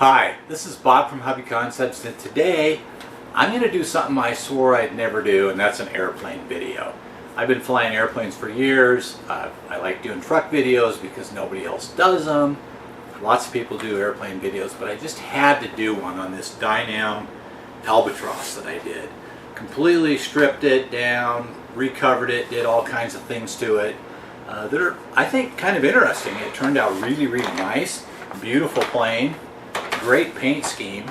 Hi, this is Bob from Hobby Concepts, and today I'm going to do something I swore I'd never do, and that's an airplane video. I've been flying airplanes for years. I like doing truck videos because nobody else does them. Lots of people do airplane videos, but I just had to do one on this Dynam Albatros that I did. Completely stripped it down, recovered it, did all kinds of things to it that are, I think, kind of interesting. It turned out really, really nice. Beautiful plane. Great paint scheme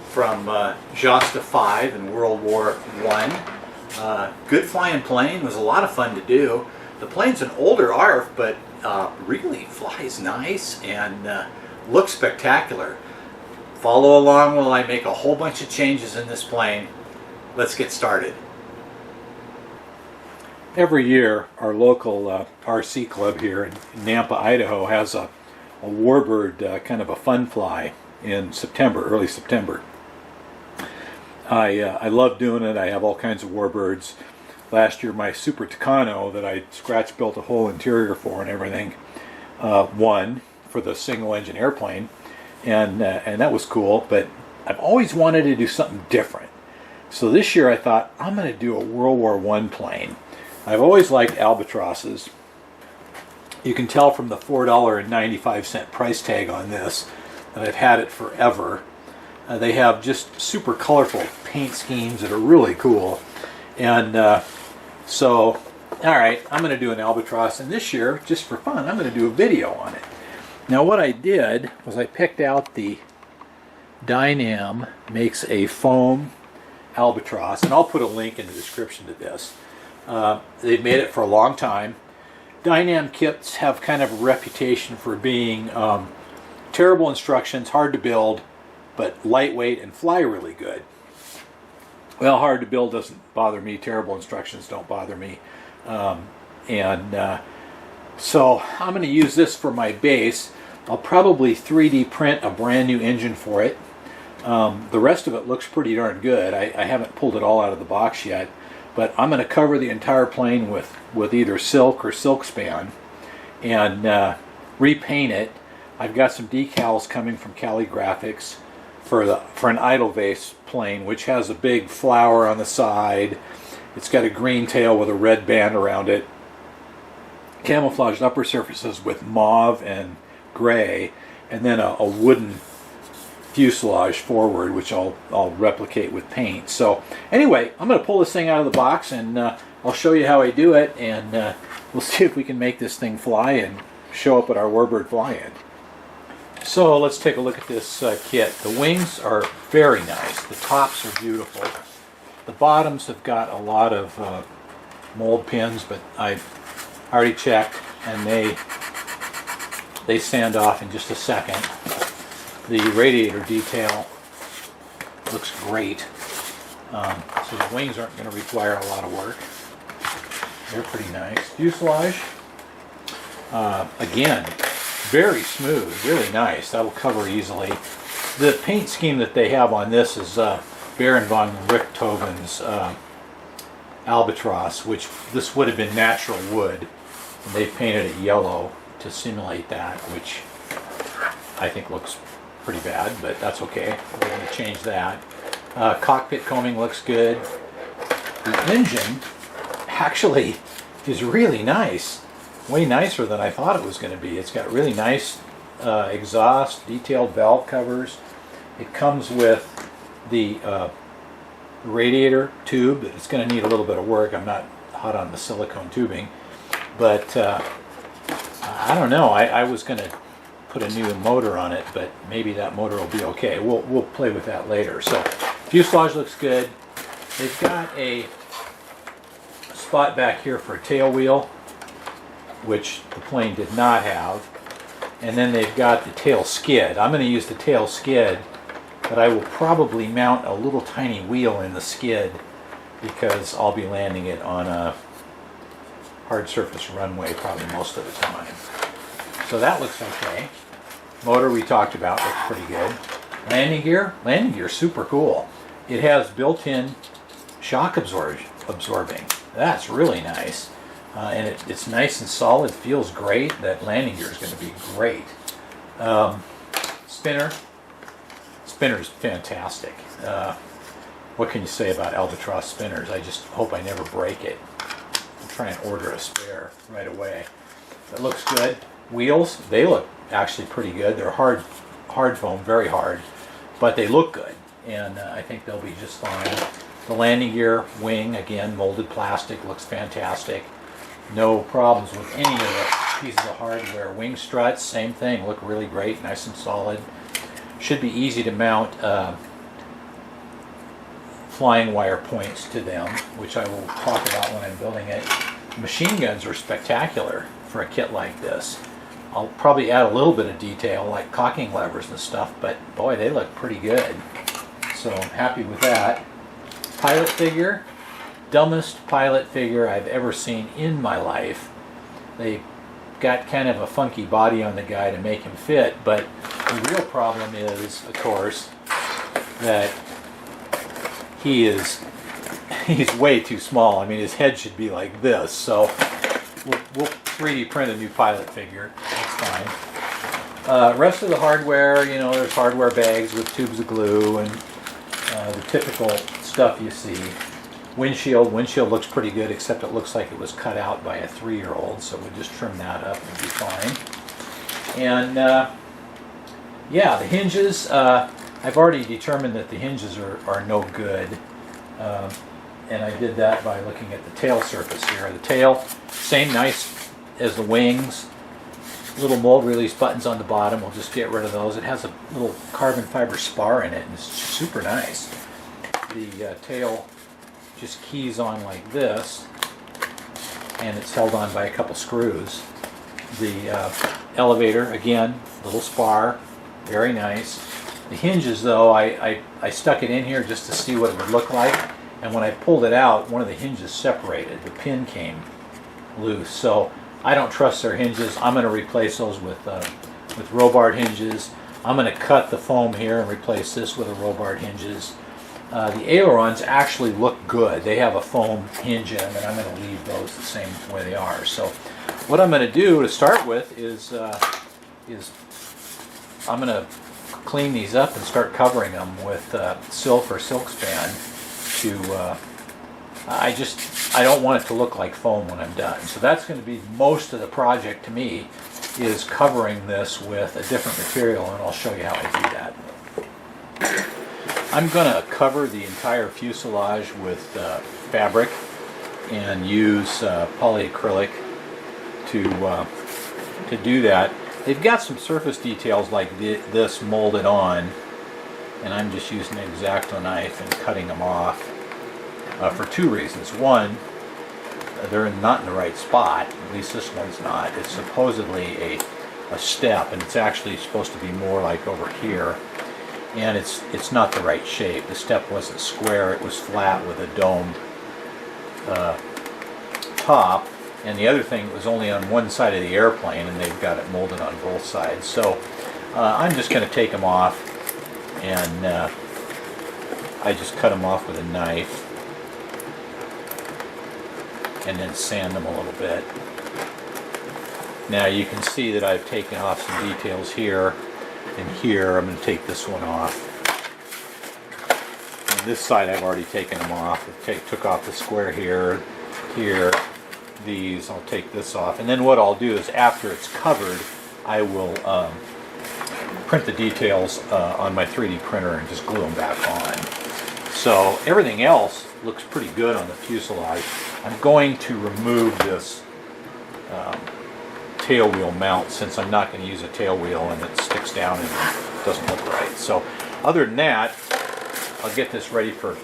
from Josta 5 in World War I. Good flying plane, was a lot of fun to do. The plane's an older ARF, but really flies nice and looks spectacular. Follow along while I make a whole bunch of changes in this plane. Let's get started. Every year, our local RC club here in Nampa, Idaho has a warbird kind of a fun fly in September, early September. I love doing it. I have all kinds of warbirds. Last year my Super Tucano that I scratch built a whole interior for and everything won for the single engine airplane, and that was cool, but I've always wanted to do something different. So this year I thought I'm going to do a World War I plane. I've always liked Albatrosses. You can tell from the $4.95 price tag on this that I've had it forever. They have just super colorful paint schemes that are really cool. And so, alright, I'm going to do an Albatros. And this year, just for fun, I'm going to do a video on it. Now what I did was I picked out the Dynam makes a foam Albatros. And I'll put a link in the description to this. They've made it for a long time. Dynam kits have kind of a reputation for being terrible instructions, hard to build, but lightweight and fly really good. Well, hard to build doesn't bother me. Terrible instructions don't bother me. So I'm going to use this for my base. I'll probably 3D print a brand new engine for it. The rest of it looks pretty darn good. I haven't pulled it all out of the box yet. But I'm going to cover the entire plane with either silk or silk span and repaint it. I've got some decals coming from Cali Graphics for an Edelweiss plane, which has a big flower on the side. It's got a green tail with a red band around it. Camouflaged upper surfaces with mauve and gray, and then a wooden fuselage forward, which I'll replicate with paint. So anyway, I'm going to pull this thing out of the box and I'll show you how I do it, and we'll see if we can make this thing fly and show up at our warbird fly-in. So let's take a look at this kit. The wings are very nice. The tops are beautiful. The bottoms have got a lot of mold pins, but I've already checked and they sand off in just a second. The radiator detail looks great, so the wings aren't going to require a lot of work. They're pretty nice. Fuselage, again, very smooth, really nice. That'll cover easily. The paint scheme that they have on this is Baron von Richthofen's Albatros, which this would have been natural wood, and they painted it yellow to simulate that, which I think looks pretty bad, but that's okay. We're going to change that. Cockpit combing looks good. The engine actually is really nice. Way nicer than I thought it was going to be. It's got really nice exhaust, detailed valve covers. It comes with the radiator tube. It's going to need a little bit of work. I'm not hot on the silicone tubing, but I don't know. I was going to put a new motor on it, but maybe that motor will be okay. We'll play with that later. So fuselage looks good. They've got a spot back here for a tail wheel, which the plane did not have. And then they've got the tail skid. I'm going to use the tail skid, but I will probably mount a little tiny wheel in the skid because I'll be landing it on a hard surface runway probably most of the time. So that looks okay. Motor we talked about looks pretty good. Landing gear super cool. It has built-in shock absorbing. That's really nice. And it's nice and solid, feels great. That landing gear is going to be great. Spinner's fantastic. What can you say about Albatros spinners? I just hope I never break it. I'll try and order a spare right away. It looks good. Wheels, they look actually pretty good. They're hard foam, very hard, but they look good, and I think they'll be just fine. The landing gear wing, again, molded plastic, looks fantastic. No problems with any of the pieces of hardware. Wing struts, same thing, look really great, nice and solid. Should be easy to mount flying wire points to them, which I will talk about when I'm building it. Machine guns are spectacular for a kit like this. I'll probably add a little bit of detail like cocking levers and stuff, but boy, they look pretty good. So I'm happy with that. Pilot figure, dumbest pilot figure I've ever seen in my life. They got kind of a funky body on the guy to make him fit, but the real problem is, of course, that he's way too small. I mean, his head should be like this, so we'll 3D print a new pilot figure. That's fine. Rest of the hardware, you know, there's hardware bags with tubes of glue and the typical stuff you see. Windshield looks pretty good, except it looks like it was cut out by a 3-year-old, so we'll just trim that up and be fine. And yeah, the hinges, I've already determined that the hinges are no good, and I did that by looking at the tail surface here. The tail, same nice as the wings. Little mold release buttons on the bottom, we'll just get rid of those. It has a little carbon fiber spar in it, and it's super nice. The tail just keys on like this, and it's held on by a couple screws. The elevator, again, little spar, very nice. The hinges, though, I stuck it in here just to see what it would look like, and when I pulled it out, one of the hinges separated. The pin came loose, so I don't trust their hinges. I'm going to replace those with Robard hinges. I'm going to cut the foam here and replace this with a Robard hinges. The ailerons actually look good. They have a foam hinge in them, and I'm going to leave those the same way they are. So what I'm going to do to start with is I'm going to clean these up and start covering them with silk or silk span to I don't want it to look like foam when I'm done. So that's going to be most of the project to me, is covering this with a different material, and I'll show you how I do that. I'm going to cover the entire fuselage with fabric and use polyacrylic to do that. They've got some surface details like this molded on, and I'm just using an X-Acto knife and cutting them off for two reasons. One, they're not in the right spot. At least this one's not. It's supposedly a step, and it's actually supposed to be more like over here. And it's not the right shape. The step wasn't square, it was flat with a domed top. And the other thing, it was only on one side of the airplane, and they've got it molded on both sides. So I'm just going to take them off, and I just cut them off with a knife and then sand them a little bit. Now you can see that I've taken off some details here and here. I'm going to take this one off. And this side I've already taken them off. I took off the square here, these. I'll take this off. And then what I'll do is, after it's covered, I will print the details on my 3D printer and just glue them back on. So everything else looks pretty good on the fuselage. I'm going to remove this tail wheel mount, since I'm not going to use a tail wheel and it sticks down and it doesn't look right. So other than that, I'll get this ready for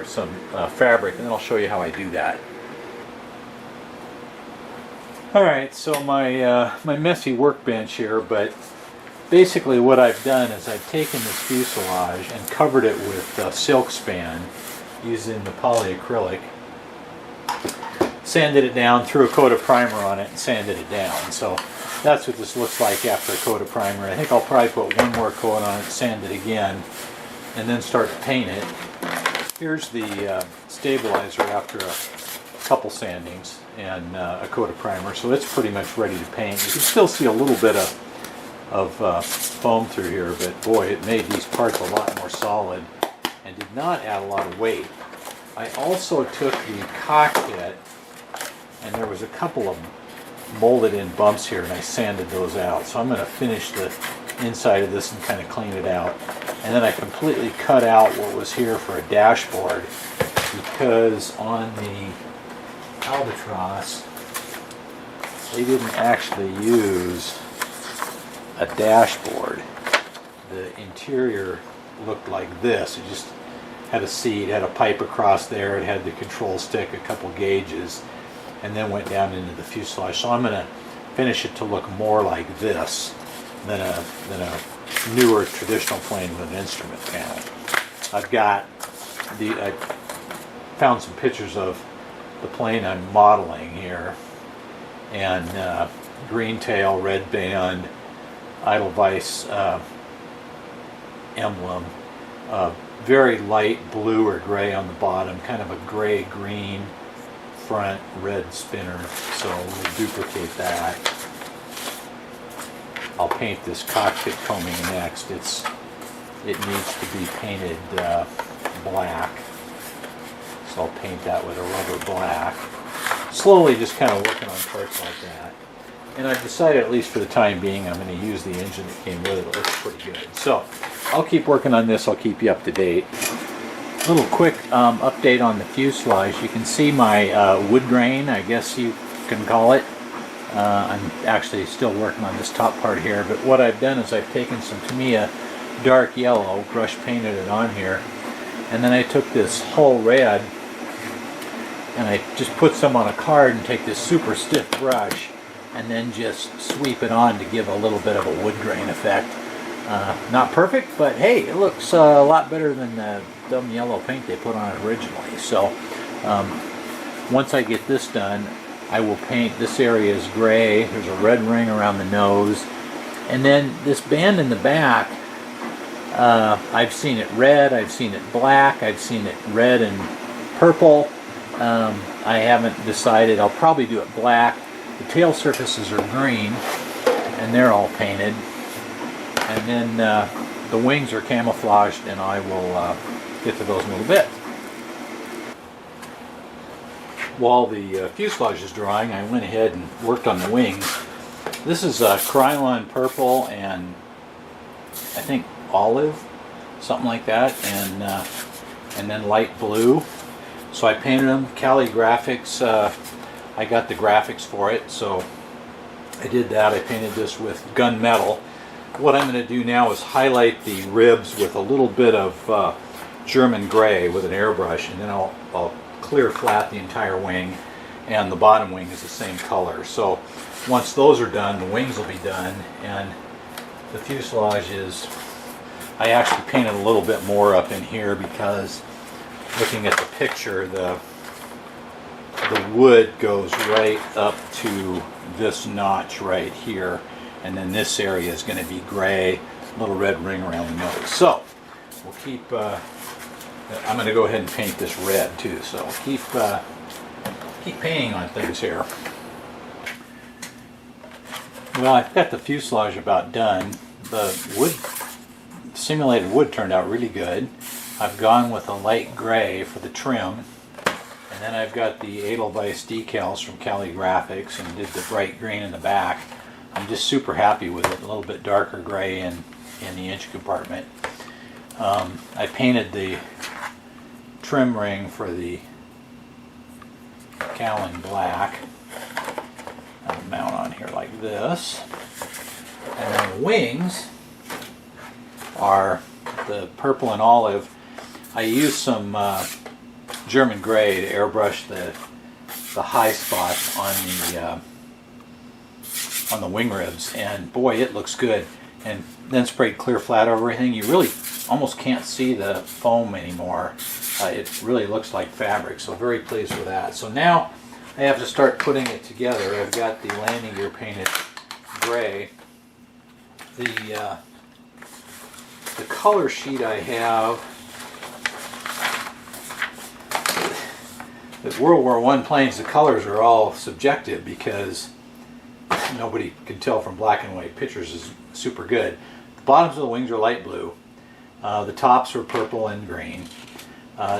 some fabric, and then I'll show you how I do that. Alright, so my messy workbench here, but basically what I've done is I've taken this fuselage and covered it with silk span using the polyacrylic, sanded it down, threw a coat of primer on it, and sanded it down. So that's what this looks like after a coat of primer. I think I'll probably put one more coat on it, sand it again, and then start to paint it. Here's the stabilizer after a couple sandings and a coat of primer, so it's pretty much ready to paint. You can still see a little bit foam through here, but boy, it made these parts a lot more solid and did not add a lot of weight. I also took the cockpit, and there was a couple of molded in bumps here, and I sanded those out. So I'm going to finish the inside of this and kind of clean it out. And then I completely cut out what was here for a dashboard, because on the Albatros they didn't actually use a dashboard. The interior looked like this. It just had a seat, had a pipe across there, it had the control stick, a couple gauges, and then went down into the fuselage. So I'm going to finish it to look more like this than a newer traditional plane with an instrument panel. I found some pictures of the plane I'm modeling here, and green tail, red band, Edelweiss emblem, very light blue or gray on the bottom, kind of a gray-green front, red spinner, so we'll duplicate that. I'll paint this cockpit combing next. It needs to be painted black, so I'll paint that with a rubber black. Slowly just kind of working on parts like that. And I've decided, at least for the time being, I'm going to use the engine that came with it. It looks pretty good. So I'll keep working on this. I'll keep you up to date. A little quick update on the fuselage. You can see my wood grain, I guess you can call it. I'm actually still working on this top part here, but what I've done is I've taken some Tamiya dark yellow, brush painted it on here, and then I took this hull red and I just put some on a card and take this super stiff brush and then just sweep it on to give a little bit of a wood grain effect. Not perfect, but hey, it looks a lot better than the dumb yellow paint they put on it originally. So once I get this done, I will paint this area as gray. There's a red ring around the nose, and then this band in the back, I've seen it red, I've seen it black, I've seen it red and purple. I haven't decided. I'll probably do it black. The tail surfaces are green, and they're all painted. And then the wings are camouflaged, and I will get to those in a little bit. While the fuselage is drying, I went ahead and worked on the wings. This is Krylon purple and I think olive, something like that, and then light blue. So I painted them. Cali Graphics, I got the graphics for it, so I did that. I painted this with gunmetal. What I'm going to do now is highlight the ribs with a little bit of German gray with an airbrush, and then I'll clear flat the entire wing, and the bottom wing is the same color. So once those are done, the wings will be done, and the fuselage is, I actually painted a little bit more up in here because looking at the picture, the wood goes right up to this notch right here, and then this area is going to be gray, little red ring around the nose. So we'll keep I'm going to go ahead and paint this red too, so keep painting on things here. Well, I've got the fuselage about done. The wood, simulated wood, turned out really good. I've gone with a light gray for the trim, and then I've got the Edelweiss decals from Cali Graphics and did the bright green in the back. I'm just super happy with it. A little bit darker gray in the engine compartment. I painted the trim ring for the cowl in black. I'll mount on here like this. And then the wings are the purple and olive. I used some German gray to airbrush the high spots on the wing ribs, and boy, it looks good. And then sprayed clear flat over everything. You really almost can't see the foam anymore. It really looks like fabric, so very pleased with that. So now I have to start putting it together. I've got the landing gear painted gray. The color sheet I have, the World War I planes, the colors are all subjective because nobody can tell from black and white pictures is super good. The bottoms of the wings are light blue. The tops are purple and green.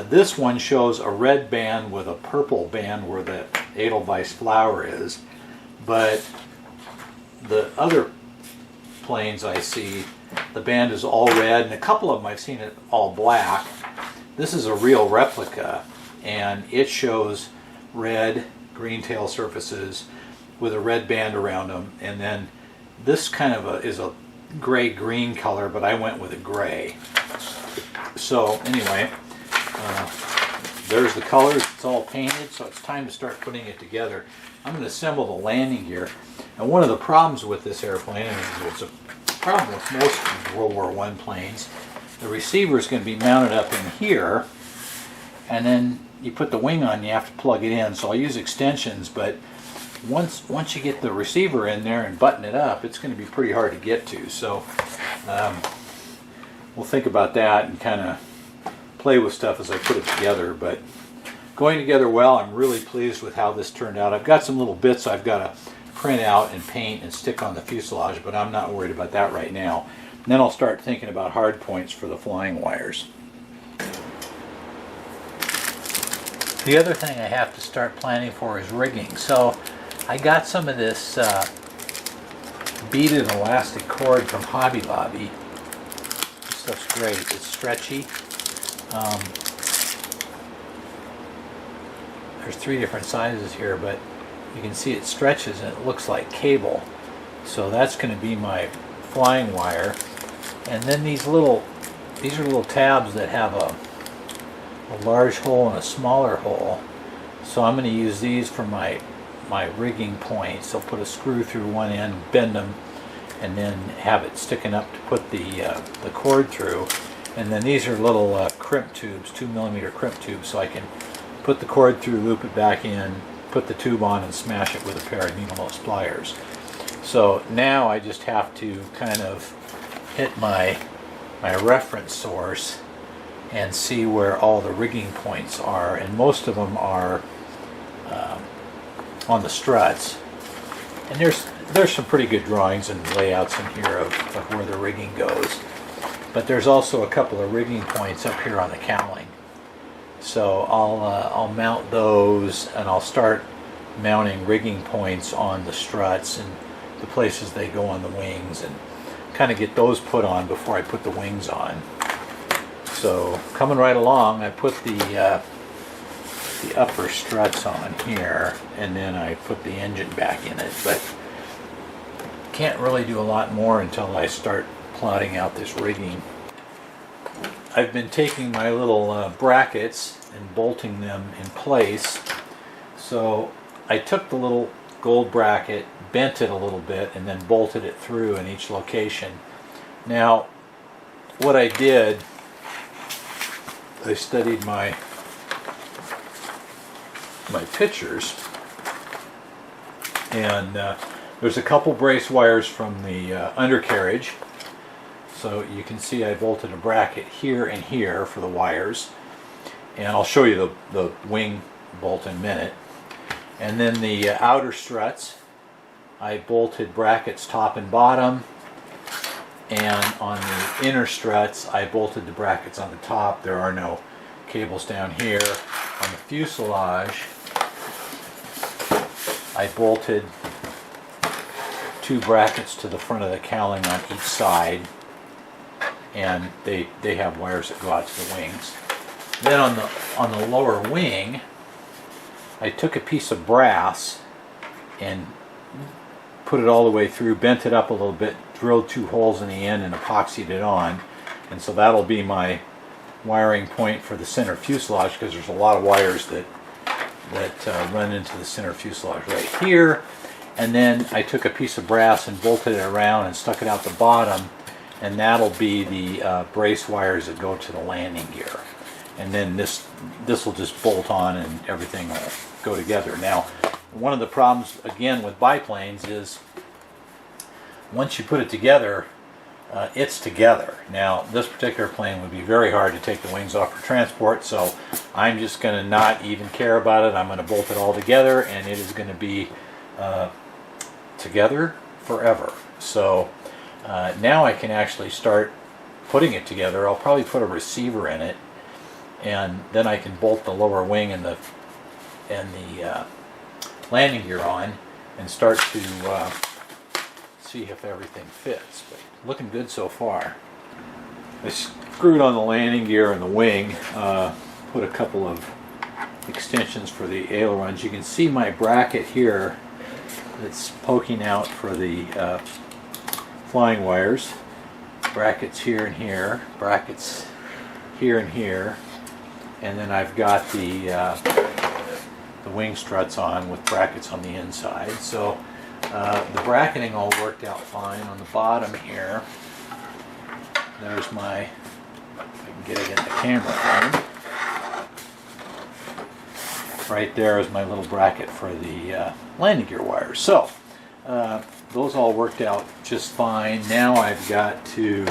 This one shows a red band with a purple band where the Edelweiss flower is, but the other planes I see, the band is all red, and a couple of them I've seen it all black. This is a real replica, and it shows red green tail surfaces with a red band around them, and then this kind of is a gray-green color, but I went with a gray. So anyway, there's the colors. It's all painted, so it's time to start putting it together. I'm going to assemble the landing gear. And one of the problems with this airplane, and it's a problem with most World War I planes, the receiver is going to be mounted up in here, and then you put the wing on, you have to plug it in. So I'll use extensions, but once you get the receiver in there and button it up, it's going to be pretty hard to get to. So we'll think about that and kind of play with stuff as I put it together. But going together well. I'm really pleased with how this turned out. I've got some little bits I've got to print out and paint and stick on the fuselage, but I'm not worried about that right now. And then I'll start thinking about hard points for the flying wires. The other thing I have to start planning for is rigging. So I got some of this beaded elastic cord from Hobby Lobby. This stuff's great. It's stretchy. There's 3 different sizes here, but you can see it stretches and it looks like cable. So that's going to be my flying wire. And then these are little tabs that have a large hole and a smaller hole. So I'm going to use these for my rigging points. I'll put a screw through one end, bend them, and then have it sticking up to put the cord through. And then these are little crimp tubes, 2mm crimp tubes, so I can put the cord through, loop it back in, put the tube on, and smash it with a pair of needle-nose pliers. So now I just have to kind of hit my reference source and see where all the rigging points are, and most of them are on the struts. And there's some pretty good drawings and layouts in here of where the rigging goes. But there's also a couple of rigging points up here on the cowling. So I'll mount those, and I'll start mounting rigging points on the struts and the places they go on the wings, and kind of get those put on before I put the wings on. So coming right along, I put the upper struts on here, and then I put the engine back in it. But can't really do a lot more until I start plotting out this rigging. I've been taking my little brackets and bolting them in place. So I took the little gold bracket, bent it a little bit, and then bolted it through in each location. Now, what I did, I studied my pictures, and there's a couple brace wires from the undercarriage. So you can see I bolted a bracket here and here for the wires, and I'll show you the wing bolt in a minute. And then the outer struts, I bolted brackets top and bottom, and on the inner struts I bolted the brackets on the top. There are no cables down here. On the fuselage, I bolted 2 brackets to the front of the cowling on each side, and they have wires that go out to the wings. Then on the lower wing, I took a piece of brass and put it all the way through, bent it up a little bit, drilled 2 holes in the end, and epoxied it on. And so that'll be my wiring point for the center fuselage, because there's a lot of wires that run into the center fuselage right here. And then I took a piece of brass and bolted it around and stuck it out the bottom, and that'll be the brace wires that go to the landing gear. And then this will just bolt on and everything will go together. Now, one of the problems again with biplanes is once you put it together, it's together. Now, this particular plane would be very hard to take the wings off for transport, so I'm just going to not even care about it. I'm going to bolt it all together, and it is going to be together forever. So now I can actually start putting it together. I'll probably put a receiver in it, and then I can bolt the lower wing and the landing gear on and start to see if everything fits. But looking good so far. I screwed on the landing gear and the wing, put a couple of extensions for the ailerons. You can see my bracket here that's poking out for the flying wires. Brackets here and here, brackets here and here, and then I've got the wing struts on with brackets on the inside. So the bracketing all worked out fine. On the bottom here, there's my, if I can get it in the camera frame, right there is my little bracket for the landing gear wires. So those all worked out just fine. Now I've got to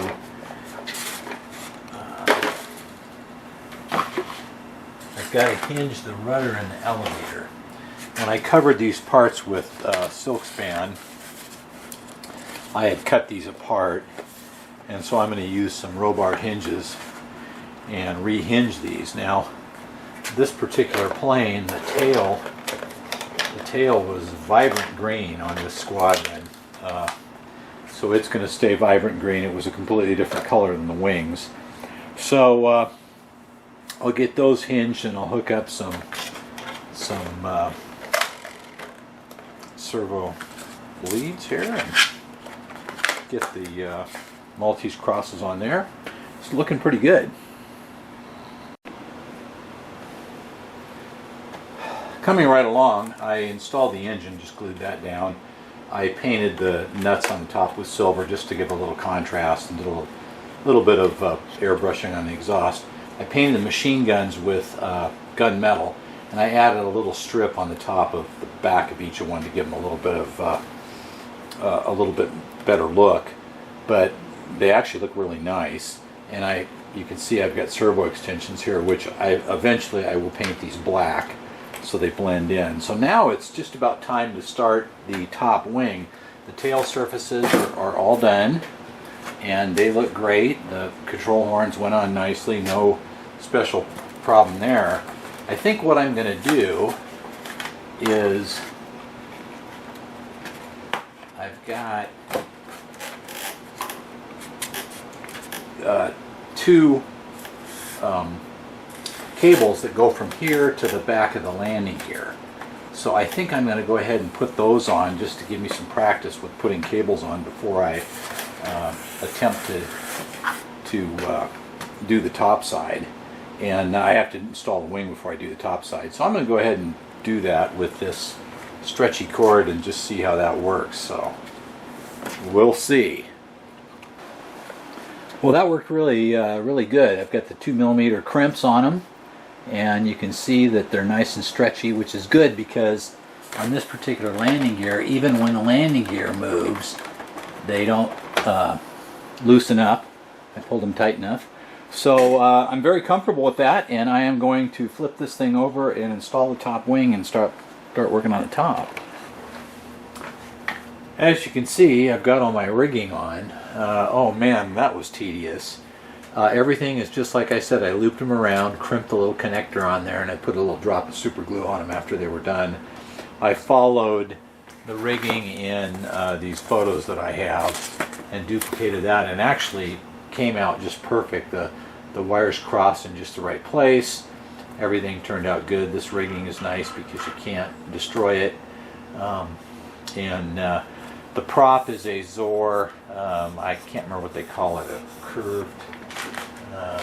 hinge the rudder in the elevator. When I covered these parts with silk span, I had cut these apart, and so I'm going to use some robar hinges and rehinge these. Now, this particular plane, the tail was vibrant green on this squadron, so it's going to stay vibrant green. It was a completely different color than the wings. So I'll get those hinged, and I'll hook up some servo leads here and get the Maltese crosses on there. It's looking pretty good. Coming right along, I installed the engine, just glued that down. I painted the nuts on the top with silver just to give a little contrast and did a little bit of airbrushing on the exhaust. I painted the machine guns with gunmetal, and I added a little strip on the top of the back of each one to give them a little bit better look. But they actually look really nice, and you can see I've got servo extensions here, which eventually I will paint these black so they blend in. So now it's just about time to start the top wing. The tail surfaces are all done, and they look great. The control horns went on nicely, no special problem there. I think what I'm going to do is I've got two cables that go from here to the back of the landing gear. So I think I'm going to go ahead and put those on just to give me some practice with putting cables on before I attempt to do the top side. And I have to install the wing before I do the top side. So I'm going to go ahead and do that with this stretchy cord and just see how that works. So we'll see. Well, that worked really good. I've got the 2mm crimps on them, and you can see that they're nice and stretchy, which is good because on this particular landing gear, even when the landing gear moves, they don't loosen up. I pulled them tight enough. So I'm very comfortable with that, and I am going to flip this thing over and install the top wing and start working on the top. As you can see, I've got all my rigging on. Oh man, that was tedious. Everything is just like I said. I looped them around, crimped a little connector on there, and I put a little drop of super glue on them after they were done. I followed the rigging in these photos that I have and duplicated that, and actually came out just perfect. The wires crossed in just the right place. Everything turned out good. This rigging is nice because you can't destroy it. The prop is a Zor, I can't remember what they call it, a curved, I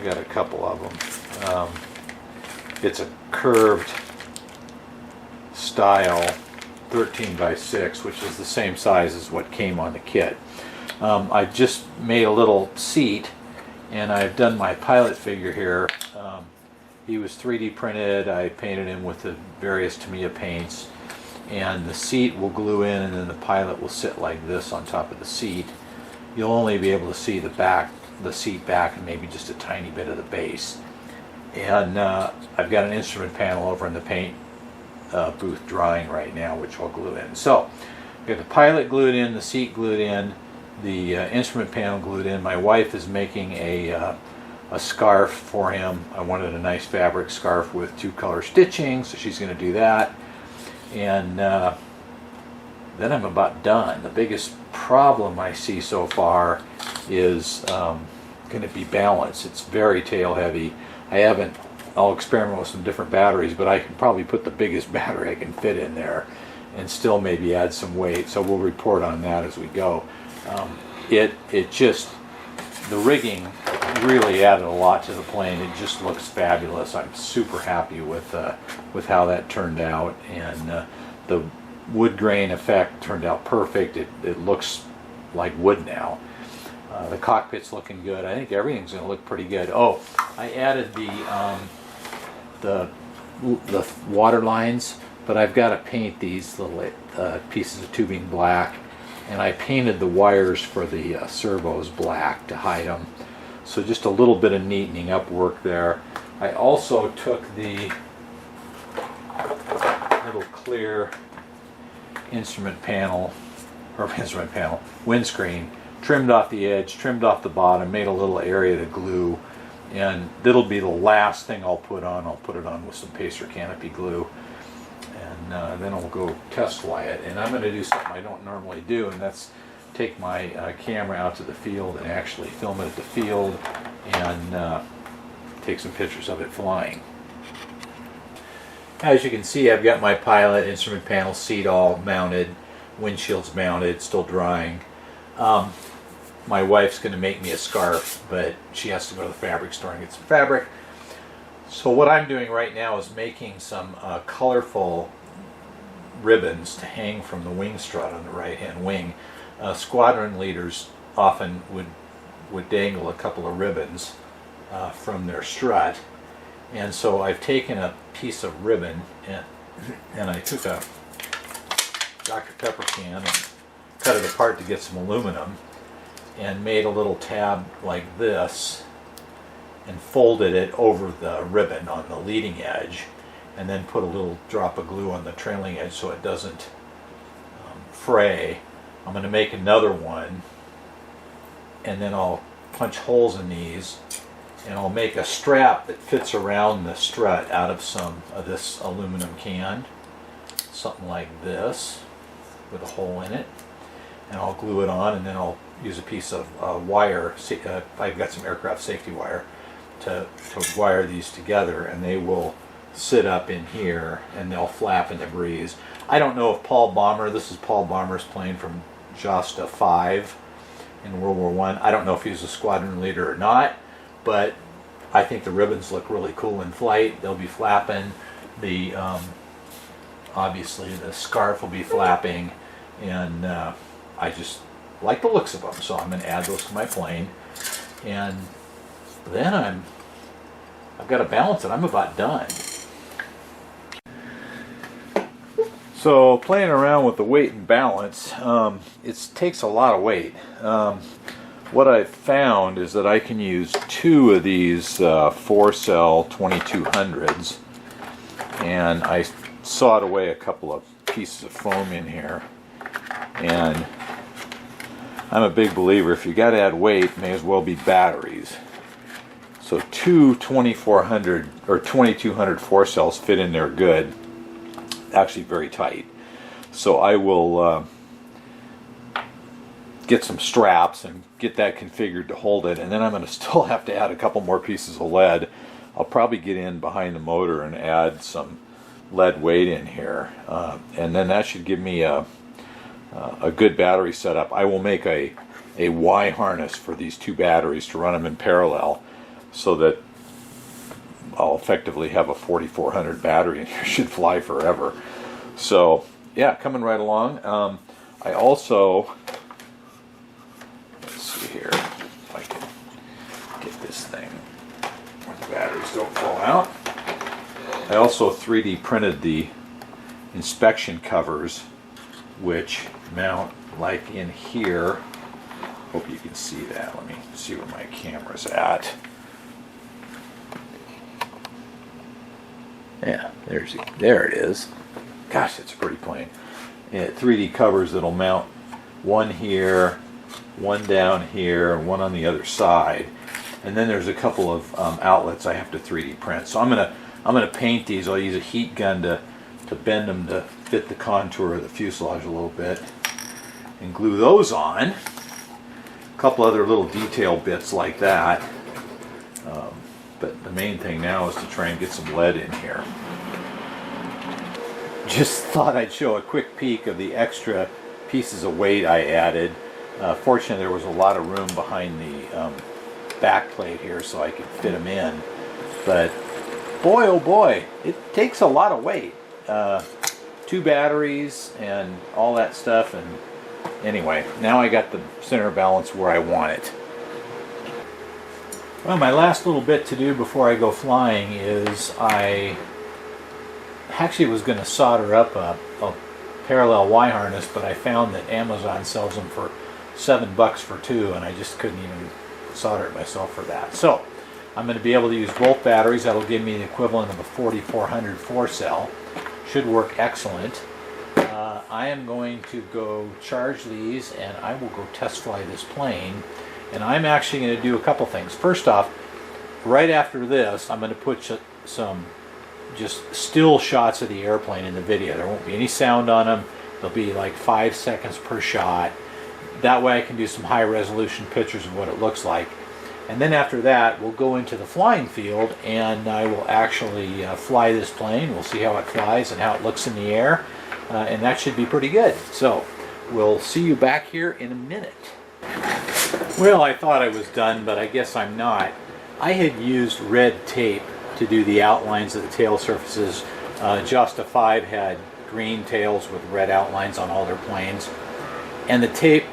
got a couple of them. It's a curved style 13x6, which is the same size as what came on the kit. I just made a little seat, and I've done my pilot figure here. He was 3D printed. I painted him with the various Tamiya paints, and the seat will glue in, and then the pilot will sit like this on top of the seat. You'll only be able to see the seat back, and maybe just a tiny bit of the base. And I've got an instrument panel over in the paint booth drying right now, which I'll glue in. So we have the pilot glued in, the seat glued in, the instrument panel glued in. My wife is making a scarf for him. I wanted a nice fabric scarf with 2-color stitching, so she's going to do that. And then I'm about done. The biggest problem I see so far is going to be balance. It's very tail heavy. I'll experiment with some different batteries, but I can probably put the biggest battery I can fit in there and still maybe add some weight, so we'll report on that as we go. The rigging really added a lot to the plane. It just looks fabulous. I'm super happy with how that turned out, and the wood grain effect turned out perfect. It looks like wood now. The cockpit's looking good. I think everything's going to look pretty good. Oh, I added the water lines, but I've got to paint these little pieces of tubing black, and I painted the wires for the servos black to hide them. So just a little bit of neatening up work there. I also took the little clear windscreen, trimmed off the edge, trimmed off the bottom, made a little area to glue, and that'll be the last thing I'll put on. I'll put it on with some pacer canopy glue, and then I'll go test fly it. And I'm going to do something I don't normally do, and that's take my camera out to the field and actually film it at the field and take some pictures of it flying. As you can see, I've got my pilot, instrument panel, seat all mounted, windshield's mounted, still drying. My wife's going to make me a scarf, but she has to go to the fabric store and get some fabric. So what I'm doing right now is making some colorful ribbons to hang from the wing strut on the right-hand wing. Squadron leaders often would dangle a couple of ribbons from their strut. And so I've taken a piece of ribbon and I took a Dr. Pepper can and cut it apart to get some aluminum and made a little tab like this and folded it over the ribbon on the leading edge, and then put a little drop of glue on the trailing edge so it doesn't fray. I'm going to make another one, and then I'll punch holes in these, and I'll make a strap that fits around the strut out of some of this aluminum can, something like this with a hole in it, and I'll glue it on, and then I'll use a piece of wire. I've got some aircraft safety wire to wire these together, and they will sit up in here and they'll flap in the breeze. I don't know if Paul Bomber, this is Paul Bomber's plane from Josta 5 in World War I. I don't know if he was a squadron leader or not, but I think the ribbons look really cool in flight. They'll be flapping. The obviously the scarf will be flapping, and I just like the looks of them, so I'm going to add those to my plane, and then I've got to balance it. I'm about done. So playing around with the weight and balance, it takes a lot of weight. What I've found is that I can use 2 of these 4-cell 2200s, and I sawed away a couple of pieces of foam in here, and I'm a big believer, if you got to add weight, may as well be batteries. So 2 2400 or 2200 4-cells fit in there good, actually very tight. So I will get some straps and get that configured to hold it, and then I'm going to still have to add a couple more pieces of lead. I'll probably get in behind the motor and add some lead weight in here, and then that should give me a good battery setup. I will make a Y harness for these 2 batteries to run them in parallel, so that I'll effectively have a 4400 battery and it should fly forever. So yeah, coming right along. I also, let's see here if I can get this thing where the batteries don't fall out. I also 3D printed the inspection covers, which mount like in here. Hope you can see that. Let me see where my camera's at. Yeah, there it is. Gosh, it's a pretty plane. 3D covers that'll mount one here, one down here, and one on the other side. And then there's a couple of outlets I have to 3D print. So I'm gonna paint these. I'll use a heat gun to bend them to fit the contour of the fuselage a little bit, and glue those on. A couple other little detail bits like that. But the main thing now is to try and get some lead in here. Just thought I'd show a quick peek of the extra pieces of weight I added. Fortunately, there was a lot of room behind the back plate here so I could fit them in. But boy, oh boy, it takes a lot of weight. 2 batteries and all that stuff. And anyway, now I got the center of balance where I want it. Well, my last little bit to do before I go flying is I actually was going to solder up a parallel Y harness, but I found that Amazon sells them for $7 for 2, and I just couldn't even solder it myself for that. So I'm going to be able to use both batteries. That'll give me the equivalent of a 4400 4-cell. Should work excellent. I am going to go charge these, and I will go test fly this plane. And I'm actually going to do a couple things. First off, right after this, I'm going to put some just still shots of the airplane in the video. There won't be any sound on them. They'll be like 5 seconds per shot. That way I can do some high resolution pictures of what it looks like. And then after that, we'll go into the flying field, and I will actually fly this plane. We'll see how it flies and how it looks in the air. And that should be pretty good. So we'll see you back here in a minute. Well, I thought I was done, but I guess I'm not. I had used red tape to do the outlines of the tail surfaces. Justa 5 had green tails with red outlines on all their planes. And the tape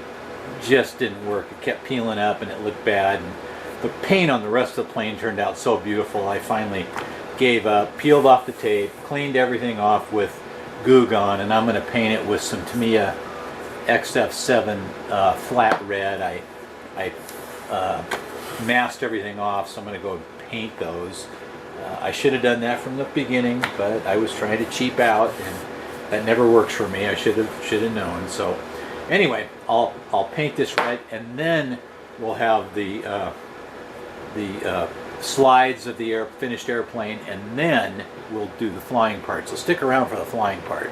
just didn't work. It kept peeling up and it looked bad. And the paint on the rest of the plane turned out so beautiful, I finally gave up, peeled off the tape, cleaned everything off with Goo Gone, and I'm going to paint it with some Tamiya XF7 flat red. I masked everything off, so I'm going to go paint those. I should have done that from the beginning, but I was trying to cheap out, and that never works for me. I should have known. So anyway, I'll paint this red, and then we'll have the slides of the finished airplane, and then we'll do the flying part. So stick around for the flying part.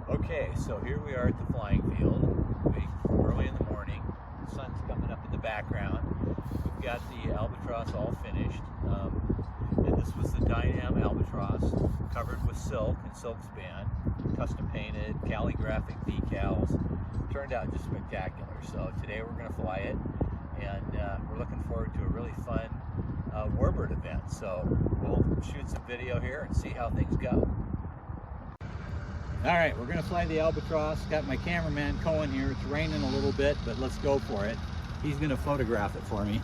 Okay, so here we are at the flying field, early in the morning. The sun's coming up in the background. We've got the Albatros all finished. And this was the Dynam Albatros, covered with silk and silk span, custom painted, calligraphic decals. Turned out just spectacular. So today we're going to fly it, and we're looking forward to a really fun warbird event. So we'll shoot some video here and see how things go. All right, we're going to fly the Albatros. Got my cameraman Cohen here. It's raining a little bit, but let's go for it. He's going to photograph it for me.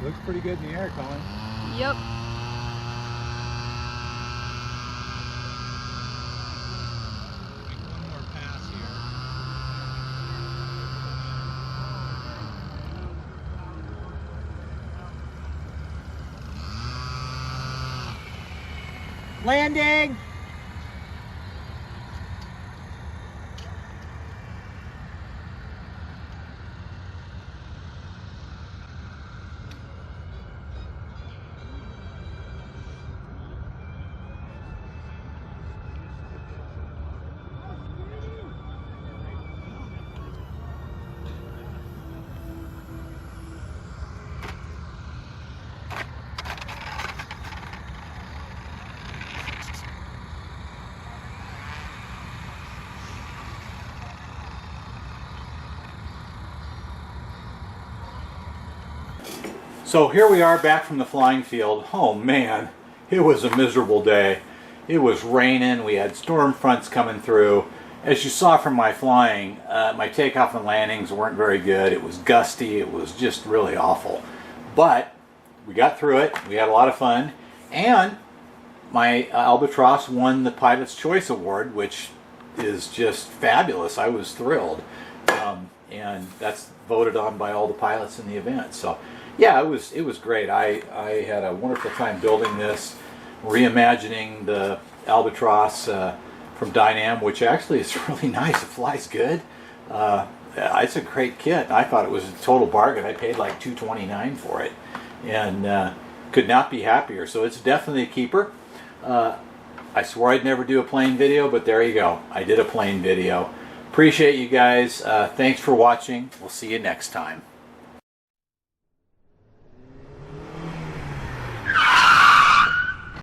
Looks pretty good in the air, Colin. Yep. Make one more pass here. Landing! So here we are back from the flying field. Oh man, it was a miserable day. It was raining, we had storm fronts coming through. As you saw from my flying, my takeoff and landings weren't very good. It was gusty, it was just really awful. But we got through it, we had a lot of fun, and my Albatros won the Pilot's Choice Award, which is just fabulous. I was thrilled. And that's voted on by all the pilots in the event. So yeah, it was great. I had a wonderful time building this, reimagining the Albatros from Dynam, which actually is really nice. It flies good. It's a great kit. I thought it was a total bargain. I paid like $229 for it, and could not be happier. So it's definitely a keeper. I swore I'd never do a plane video, but there you go. I did a plane video. Appreciate you guys. Thanks for watching. We'll see you next time.